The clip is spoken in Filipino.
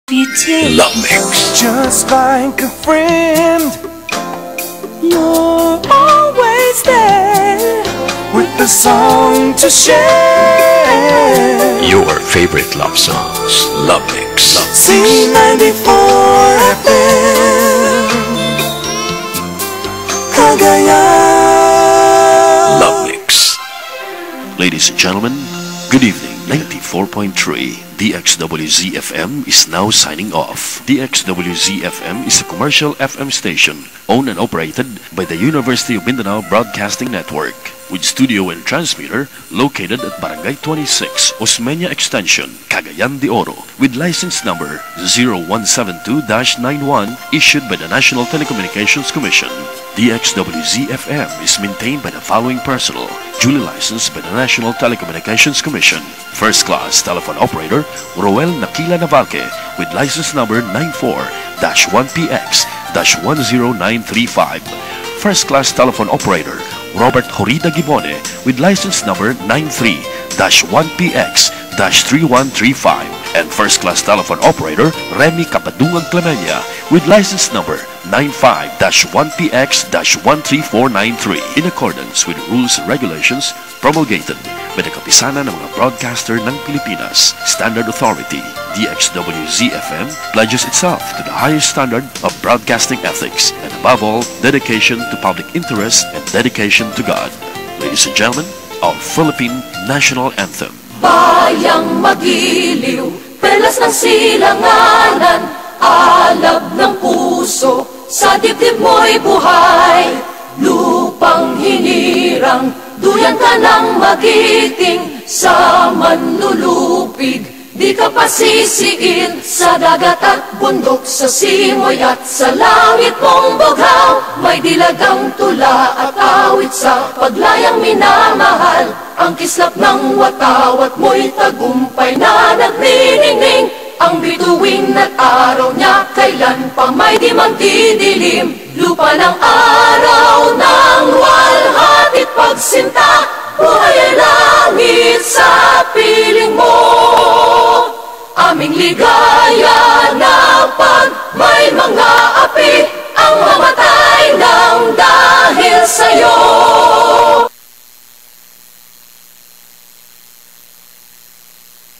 Love Mix. Just like a friend, you're always there with a song to share. Your favorite love songs. Love Mix. C94 FM Cagayan. Love Mix. Ladies and gentlemen, good evening. 94.3 DXWZ-FM is now signing off. DXWZ-FM is a commercial FM station owned and operated by the University of Mindanao Broadcasting Network, with studio and transmitter located at Barangay 26, Osmeña Extension, Cagayan de Oro, with license number 0172-91 issued by the National Telecommunications Commission. DXWZ-FM is maintained by the following personnel, duly licensed by the National Telecommunications Commission. First class telephone operator Roel Nakila Navalque with license number 94-1PX-10935. First class telephone operator Robert Horida Gibone with license number 93-1PX-3135. And first class telephone operator Remy Capadungan Clemenya with license number 95-1PX-13493 in accordance with rules and regulations promulgated by the Kapisanan ng mga Broadcaster ng Pilipinas Standard Authority. DXWZ-FM pledges itself to the highest standard of broadcasting ethics and above all, dedication to public interest and dedication to God. Ladies and gentlemen, our Philippine National Anthem. Bayang magiliw, perlas ng silanganan, alab ng puso, sa dibdib mo'y buhay. Lupang hinirang, duyan ka ng magiting, sa manlulupig, di ka pasisiin. Sa dagat at bundok, sa simoy at sa langit mong bughaw, may dilagang tula at awit sa paglayang minamahal. Ang kislap ng watawat mo'y tagumpay na nagniningning. Ang bituin at araw niya kailan pa may di magdidilim. Lupa ng araw